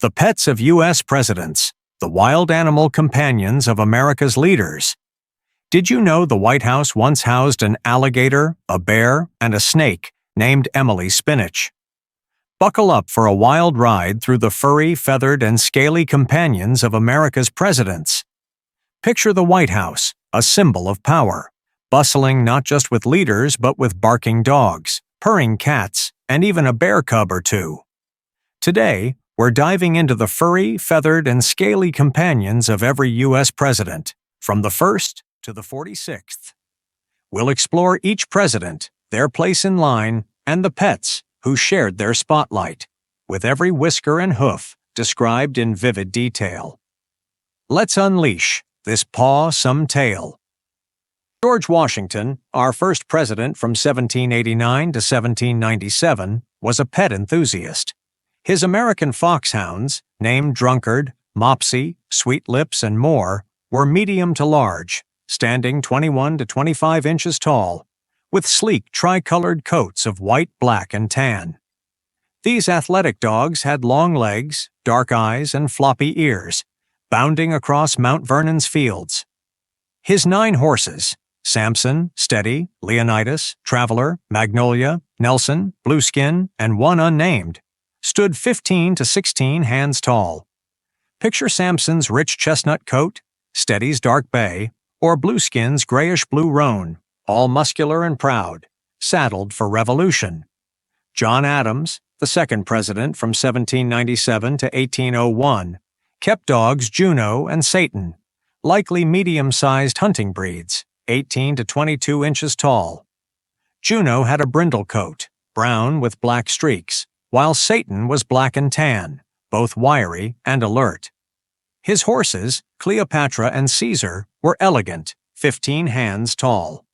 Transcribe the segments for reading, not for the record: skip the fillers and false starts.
The pets of U.S. presidents, the wild animal companions of America's leaders. Did you know the White House once housed an alligator, a bear, and a snake named Emily Spinach? Buckle up for a wild ride through the furry, feathered, and scaly companions of America's presidents. Picture the White House, a symbol of power, bustling not just with leaders but with barking dogs, purring cats, and even a bear cub or two. Today, we're diving into the furry, feathered, and scaly companions of every U.S. president, from the 1st to the 46th. We'll explore each president, their place in line, and the pets who shared their spotlight, with every whisker and hoof described in vivid detail. Let's unleash this paw-some tale. George Washington, our first president from 1789 to 1797, was a pet enthusiast. His American foxhounds, named Drunkard, Mopsy, Sweet Lips, and more, were medium to large, standing 21 to 25 inches tall, with sleek tricolored coats of white, black, and tan. These athletic dogs had long legs, dark eyes, and floppy ears, bounding across Mount Vernon's fields. His 9 horses, Samson, Steady, Leonidas, Traveler, Magnolia, Nelson, Blueskin, and one unnamed, stood 15 to 16 hands tall. Picture Samson's rich chestnut coat, Steady's dark bay, or Blueskin's grayish-blue roan, all muscular and proud, saddled for revolution. John Adams, the second president from 1797 to 1801, kept dogs Juno and Satan, likely medium-sized hunting breeds, 18 to 22 inches tall. Juno had a brindle coat, brown with black streaks, while Satan was black and tan, both wiry and alert. His horses, Cleopatra and Caesar, were elegant, 15 hands tall.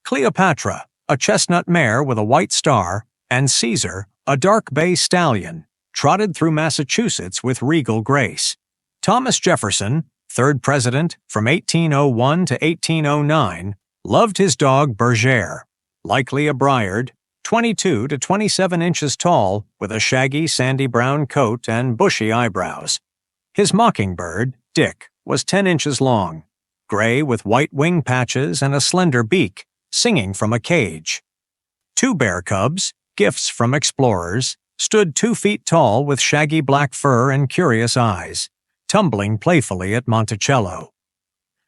Cleopatra, a chestnut mare with a white star, and Caesar, a dark bay stallion, trotted through Massachusetts with regal grace. Thomas Jefferson, third president from 1801 to 1809, loved his dog Bergère, likely a Briard, 22 to 27 inches tall, with a shaggy sandy brown coat and bushy eyebrows. His mockingbird, Dick, was 10 inches long, gray with white wing patches and a slender beak, singing from a cage. 2 bear cubs, gifts from explorers, stood 2 feet tall with shaggy black fur and curious eyes, tumbling playfully at Monticello.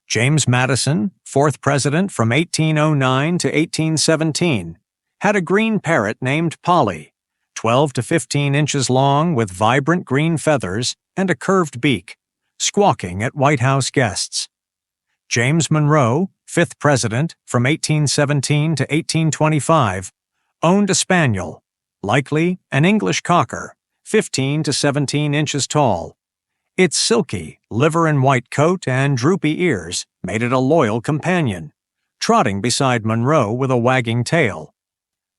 James Madison, 4th president from 1809 to 1817, had a green parrot named Polly, 12 to 15 inches long with vibrant green feathers and a curved beak, squawking at White House guests. James Monroe, 5th president from 1817 to 1825, owned a spaniel, likely an English cocker, 15 to 17 inches tall. Its silky, liver-and-white coat and droopy ears made it a loyal companion, trotting beside Monroe with a wagging tail.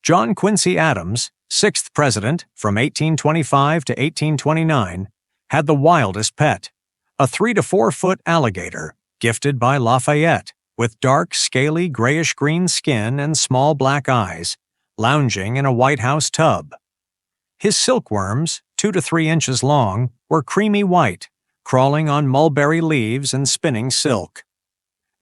John Quincy Adams, 6th president from 1825 to 1829, had the wildest pet, a 3 to 4 foot alligator gifted by Lafayette, with dark, scaly grayish-green skin and small black eyes, lounging in a White House tub. His silkworms, 2 to 3 inches long, were creamy white, crawling on mulberry leaves and spinning silk.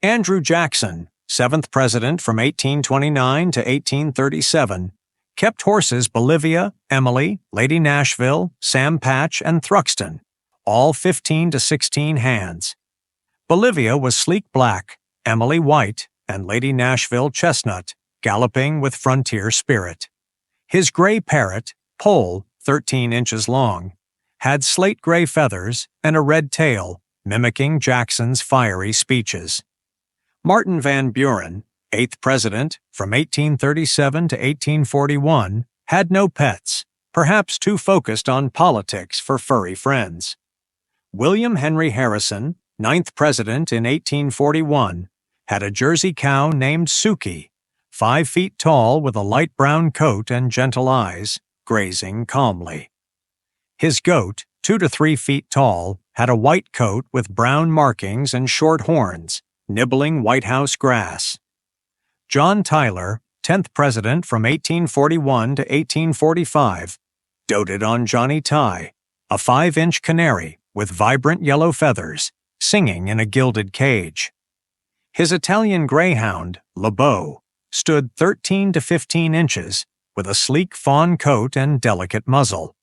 Andrew Jackson, 7th president from 1829 to 1837, kept horses Bolivia, Emily, Lady Nashville, Sam Patch, and Thruxton, all 15 to 16 hands. Bolivia was sleek black, Emily white, and Lady Nashville chestnut, galloping with frontier spirit. His gray parrot, Pole, 13 inches long, had slate-gray feathers and a red tail, mimicking Jackson's fiery speeches. Martin Van Buren, 8th president from 1837 to 1841, had no pets, perhaps too focused on politics for furry friends. William Henry Harrison, 9th president in 1841, had a Jersey cow named Suki, 5 feet tall with a light brown coat and gentle eyes, grazing calmly. His goat, 2 to 3 feet tall, had a white coat with brown markings and short horns, nibbling White House grass. John Tyler, 10th president from 1841 to 1845, doted on Johnny Ty, a 5-inch canary with vibrant yellow feathers, singing in a gilded cage. His Italian greyhound, LeBeau, stood 13 to 15 inches, with a sleek fawn coat and delicate muzzle.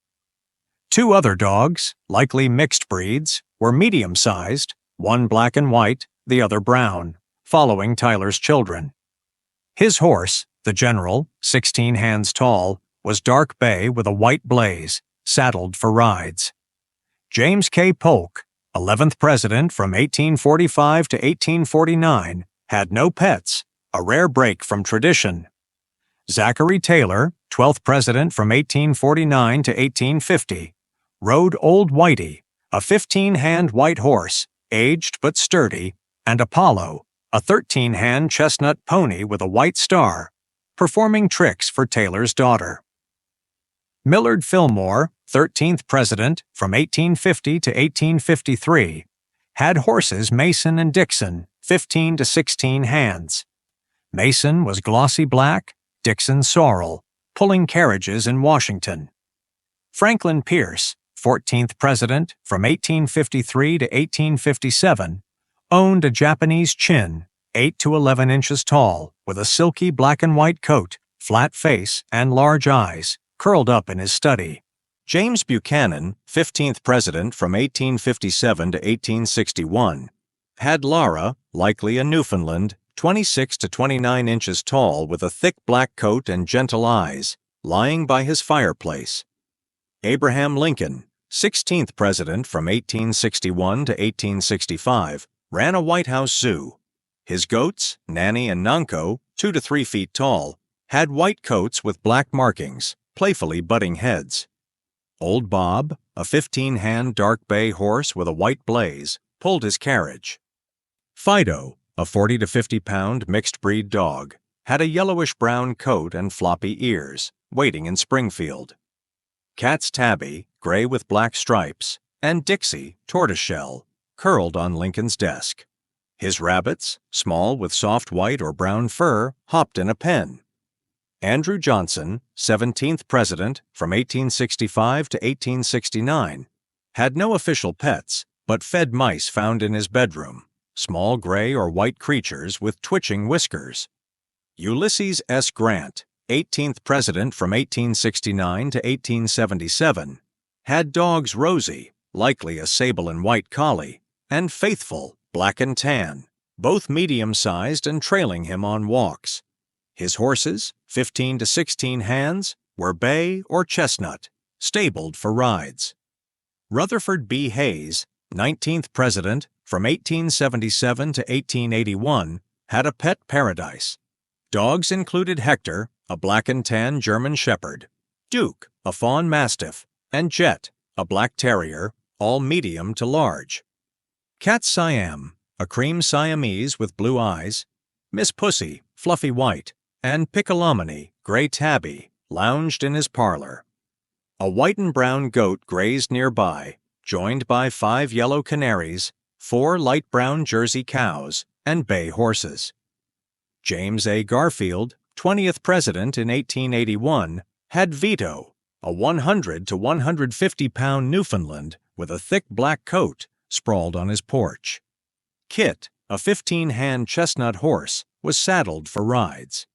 2 other dogs, likely mixed breeds, were medium-sized, one black and white, the other brown, following Tyler's children. His horse, the General, 16 hands tall, was dark bay with a white blaze, saddled for rides. James K. Polk, 11th president from 1845 to 1849, had no pets, a rare break from tradition. Zachary Taylor, 12th president from 1849 to 1850, rode Old Whitey, a 15-hand white horse, aged but sturdy, and Apollo, a 13-hand chestnut pony with a white star, performing tricks for Taylor's daughter. Millard Fillmore, 13th president from 1850 to 1853, had horses Mason and Dixon, 15 to 16 hands. Mason was glossy black, Dixon sorrel, pulling carriages in Washington. Franklin Pierce, 14th president from 1853 to 1857, owned a Japanese chin, 8 to 11 inches tall, with a silky black and white coat, flat face, and large eyes, curled up in his study. James Buchanan, 15th president from 1857 to 1861, had Lara, likely a Newfoundland, 26 to 29 inches tall with a thick black coat and gentle eyes, lying by his fireplace. Abraham Lincoln, 16th president from 1861 to 1865, ran a White House zoo. His goats, Nanny and Nanko, 2 to 3 feet tall, had white coats with black markings, playfully butting heads. Old Bob, a 15-hand dark bay horse with a white blaze, pulled his carriage. Fido, a 40 to 50-pound mixed-breed dog, had a yellowish-brown coat and floppy ears, waiting in Springfield. Cat's Tabby, gray with black stripes, and Dixie, tortoiseshell, curled on Lincoln's desk. His rabbits, small with soft white or brown fur, hopped in a pen. Andrew Johnson, 17th president from 1865 to 1869, had no official pets, but fed mice found in his bedroom, small gray or white creatures with twitching whiskers. Ulysses S. Grant, 18th president from 1869 to 1877, had dogs Rosie, likely a sable and white collie, and Faithful, black and tan, both medium-sized and trailing him on walks. His horses, 15 to 16 hands, were bay or chestnut, stabled for rides. Rutherford B. Hayes, 19th president from 1877 to 1881, had a pet paradise. Dogs included Hector, a black and tan German shepherd, Duke, a fawn mastiff, and Jet, a black terrier, all medium to large. Cat Siam, a cream Siamese with blue eyes, Miss Pussy, fluffy white, and Piccolomini, gray tabby, lounged in his parlor. A white and brown goat grazed nearby, joined by 5 yellow canaries, 4 light brown Jersey cows, and bay horses. James A. Garfield, 20th president in 1881, had Vito, a 100 to 150-pound Newfoundland with a thick black coat, sprawled on his porch. Kit, a 15-hand chestnut horse, was saddled for rides.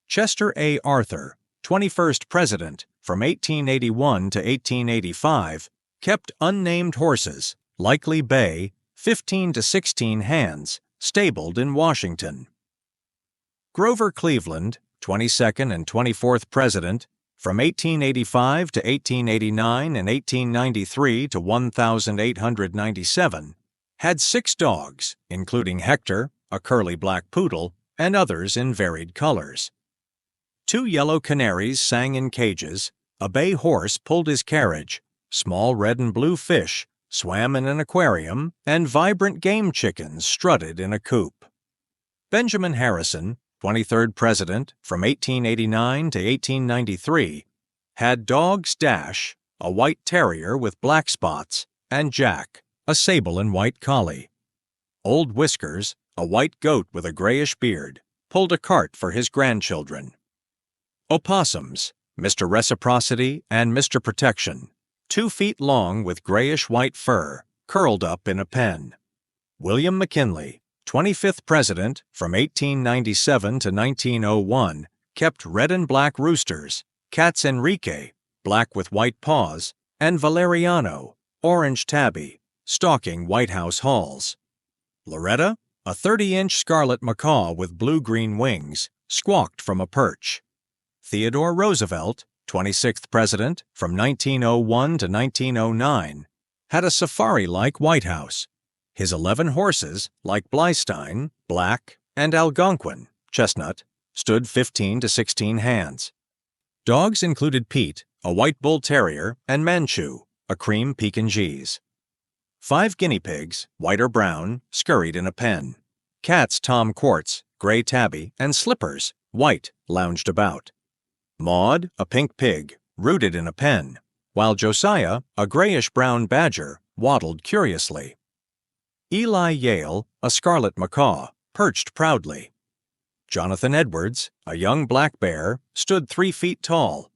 Chester A. Arthur, 21st president from 1881 to 1885, kept unnamed horses, likely bay, 15 to 16 hands, stabled in Washington. Grover Cleveland, 22nd and 24th president, from 1885 to 1889 and 1893 to 1897, had 6 dogs, including Hector, a curly black poodle, and others in varied colors. 2 yellow canaries sang in cages, a bay horse pulled his carriage, small red and blue fish swam in an aquarium, and vibrant game chickens strutted in a coop. Benjamin Harrison, 23rd president from 1889 to 1893, had dogs Dash, a white terrier with black spots, and Jack, a sable and white collie. Old Whiskers, a white goat with a grayish beard, pulled a cart for his grandchildren. Opossums, Mr. Reciprocity and Mr. Protection, 2 feet long with grayish-white fur, curled up in a pen. William McKinley, 25th president from 1897 to 1901, kept red and black roosters, cats Enrique, black with white paws, and Valeriano, orange tabby, stalking White House halls. Loretta, a 30-inch scarlet macaw with blue-green wings, squawked from a perch. Theodore Roosevelt, 26th president from 1901 to 1909, had a safari-like White House. His 11 horses, like Blystein, black, and Algonquin, chestnut, stood 15 to 16 hands. Dogs included Pete, a white bull terrier, and Manchu, a cream Pekingese. 5 guinea pigs, white or brown, scurried in a pen. Cats Tom Quartz, gray tabby, and Slippers, white, lounged about. Maud, a pink pig, rooted in a pen, while Josiah, a grayish-brown badger, waddled curiously. Eli Yale, a scarlet macaw, perched proudly. Jonathan Edwards, a young black bear, stood 3 feet tall.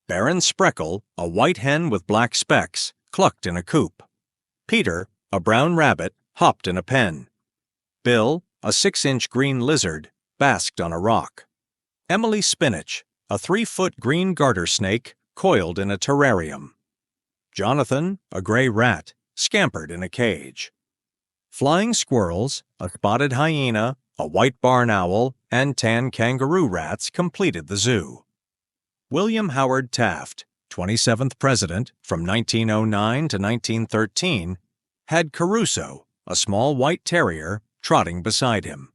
Baron Spreckle, a white hen with black specks, clucked in a coop. Peter, a brown rabbit, hopped in a pen. Bill, a 6-inch green lizard, basked on a rock. Emily Spinach, a 3-foot green garter snake, coiled in a terrarium. Jonathan, a gray rat, scampered in a cage. Flying squirrels, a spotted hyena, a white barn owl, and tan kangaroo rats completed the zoo. William Howard Taft, 27th president from 1909 to 1913, had Caruso, a small white terrier, trotting beside him.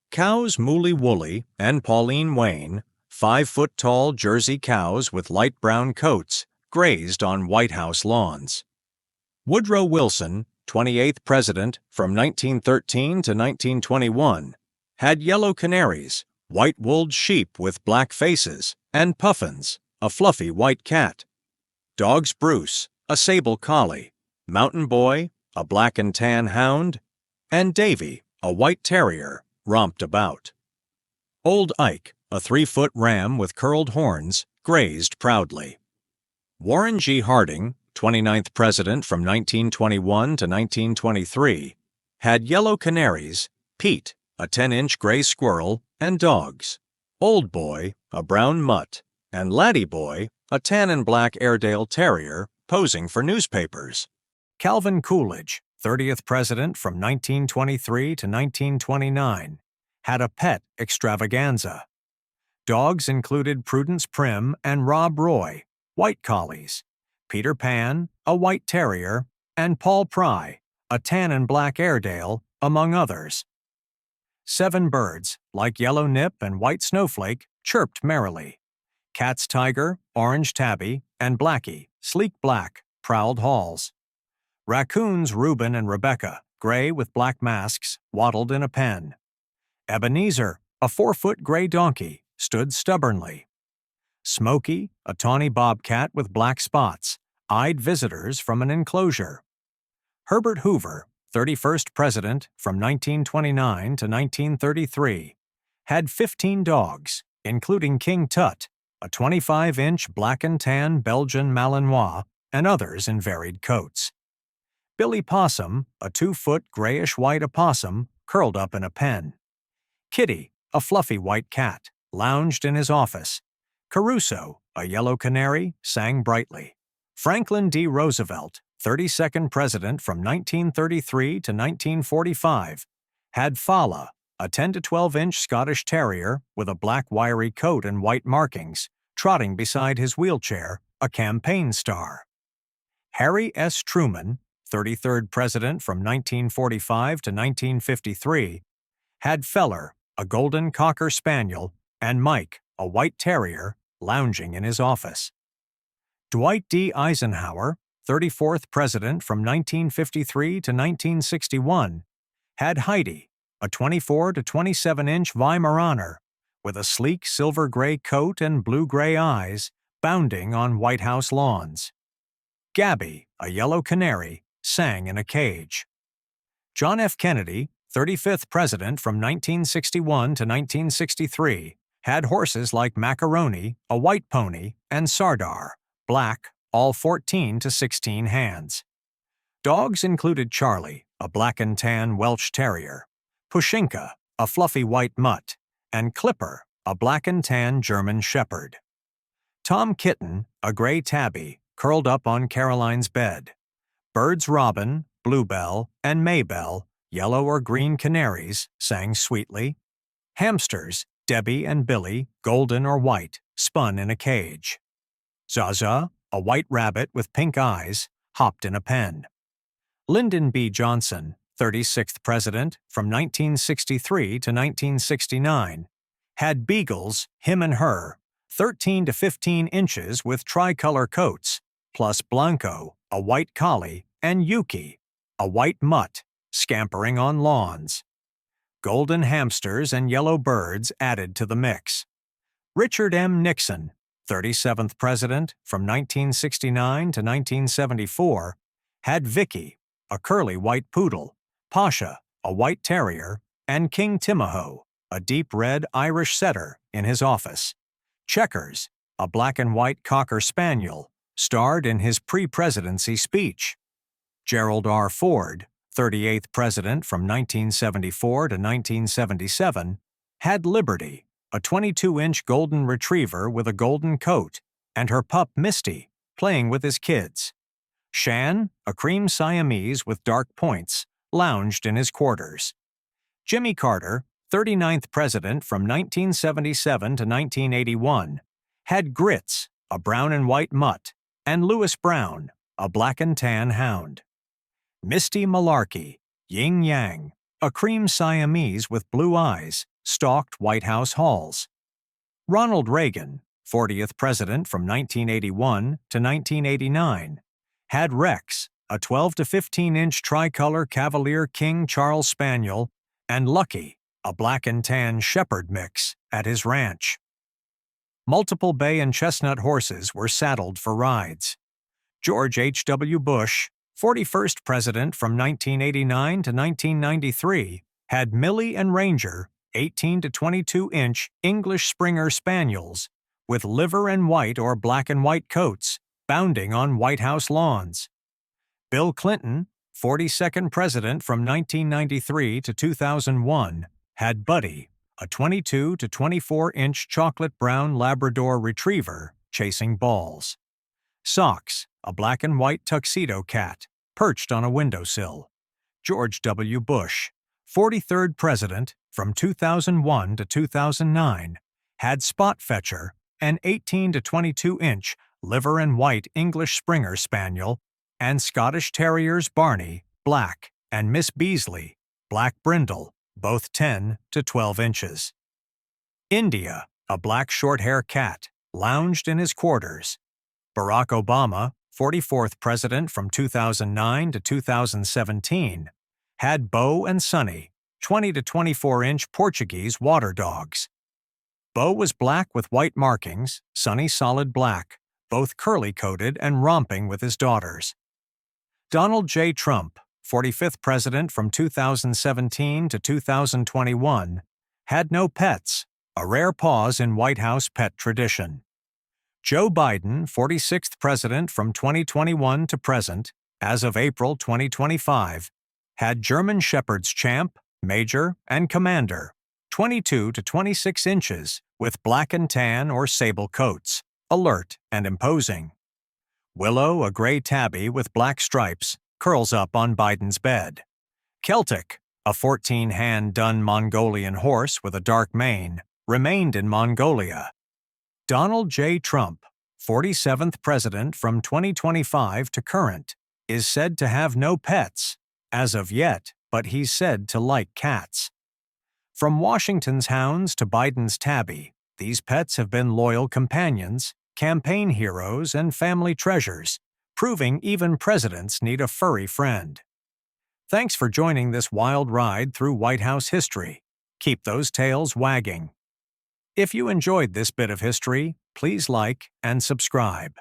Cows Mooly Woolly and Pauline Wayne, 5-foot-tall Jersey cows with light brown coats, grazed on White House lawns. Woodrow Wilson, 28th president from 1913 to 1921, had yellow canaries, white-wooled sheep with black faces, and Puffins, a fluffy white cat. Dogs Bruce, a sable collie, Mountain Boy, a black and tan hound, and Davy, a white terrier, romped about. Old Ike, a 3-foot ram with curled horns, grazed proudly. Warren G. Harding, 29th president from 1921 to 1923, had yellow canaries, Pete, a 10-inch gray squirrel, and dogs. Old Boy, a brown mutt, and Laddie Boy, a tan and black Airedale terrier, posing for newspapers. Calvin Coolidge, 30th president from 1923 to 1929, had a pet extravaganza. Dogs included Prudence Prim and Rob Roy, white collies, Peter Pan, a white terrier, and Paul Pry, a tan and black Airedale, among others. 7 birds, like Yellow Nip and White Snowflake, chirped merrily. Cat's Tiger, Orange Tabby, and Blackie, sleek black, prowled halls. Raccoons Reuben and Rebecca, gray with black masks, waddled in a pen. Ebenezer, a 4-foot gray donkey, stood stubbornly. Smokey, a tawny bobcat with black spots, eyed visitors from an enclosure. Herbert Hoover, 31st president from 1929 to 1933, had 15 dogs, including King Tut, a 25-inch black and tan Belgian Malinois, and others in varied coats. Billy Possum, a 2-foot grayish-white opossum, curled up in a pen. Kitty, a fluffy white cat, lounged in his office. Caruso, a yellow canary, sang brightly. Franklin D. Roosevelt, 32nd president from 1933 to 1945, had Fala, a 10 to 12-inch Scottish terrier with a black wiry coat and white markings, trotting beside his wheelchair, a campaign star. Harry S. Truman, 33rd president from 1945 to 1953, had Feller, a golden cocker spaniel, and Mike, a white terrier, lounging in his office. Dwight D. Eisenhower, 34th president from 1953 to 1961, had Heidi, a 24 to 27-inch Weimaraner, with a sleek silver-gray coat and blue-gray eyes, bounding on White House lawns. Gabby, a yellow canary, sang in a cage. John F. Kennedy, 35th president from 1961 to 1963, had horses like Macaroni, a white pony, and Sardar, black, all 14 to 16 hands. Dogs included Charlie, a black and tan Welsh Terrier, Pushinka, a fluffy white mutt, and Clipper, a black and tan German Shepherd. Tom Kitten, a gray tabby, curled up on Caroline's bed. Birds Robin, Bluebell, and Maybell, yellow or green canaries, sang sweetly. Hamsters, Debbie and Billy, golden or white, spun in a cage. Zaza, a white rabbit with pink eyes, hopped in a pen. Lyndon B. Johnson, 36th President from 1963 to 1969, had beagles, him and her, 13 to 15 inches with tricolor coats, plus Blanco, a white collie, and Yuki, a white mutt, scampering on lawns. Golden hamsters and yellow birds added to the mix. Richard M. Nixon, 37th President from 1969 to 1974, had Vicky, a curly white poodle, Pasha, a white terrier, and King Timahoe, a deep red Irish setter, in his office. Checkers, a black and white cocker spaniel, starred in his pre-presidency speech. Gerald R. Ford, 38th President from 1974 to 1977, had Liberty, a 22-inch golden retriever with a golden coat, and her pup Misty, playing with his kids. Shan, a cream Siamese with dark points, lounged in his quarters. Jimmy Carter, 39th President from 1977 to 1981, had Grits, a brown and white mutt, and Louis Brown, a black and tan hound. Misty Malarkey, Yin Yang, a cream Siamese with blue eyes, stalked White House halls. Ronald Reagan, 40th President from 1981 to 1989, had Rex, a 12 to 15-inch tricolor Cavalier King Charles Spaniel, and Lucky, a black and tan shepherd mix, at his ranch. Multiple bay and chestnut horses were saddled for rides. George H.W. Bush, 41st President from 1989 to 1993, had Millie and Ranger, 18 to 22-inch English Springer Spaniels, with liver and white or black and white coats, bounding on White House lawns. Bill Clinton, 42nd President from 1993 to 2001, had Buddy, a 22 to 24-inch chocolate brown Labrador Retriever, chasing balls. Socks, a black and white tuxedo cat, perched on a windowsill. George W. Bush, 43rd President from 2001 to 2009, had Spot Fetcher, an 18 to 22-inch liver and white English Springer Spaniel, and Scottish Terriers Barney, black, and Miss Beasley, black brindle, both 10 to 12 inches. India, a black short-hair cat, lounged in his quarters. Barack Obama, 44th President from 2009 to 2017, had Bo and Sunny, 20 to 24-inch Portuguese water dogs. Bo was black with white markings, Sunny solid black, both curly-coated and romping with his daughters. Donald J. Trump, 45th President from 2017 to 2021, had no pets, a rare pause in White House pet tradition. Joe Biden, 46th President from 2021 to present, as of April 2025, had German Shepherds Champ, Major, and Commander, 22 to 26 inches, with black and tan or sable coats, alert and imposing. Willow, a gray tabby with black stripes, curls up on Biden's bed. Celtic, a 14-hand dun Mongolian horse with a dark mane, remained in Mongolia. Donald J. Trump, 47th President from 2025 to current, is said to have no pets, as of yet, but he's said to like cats. From Washington's hounds to Biden's tabby, these pets have been loyal companions, campaign heroes, and family treasures, proving even presidents need a furry friend. Thanks for joining this wild ride through White House history. Keep those tails wagging. If you enjoyed this bit of history, please like and subscribe.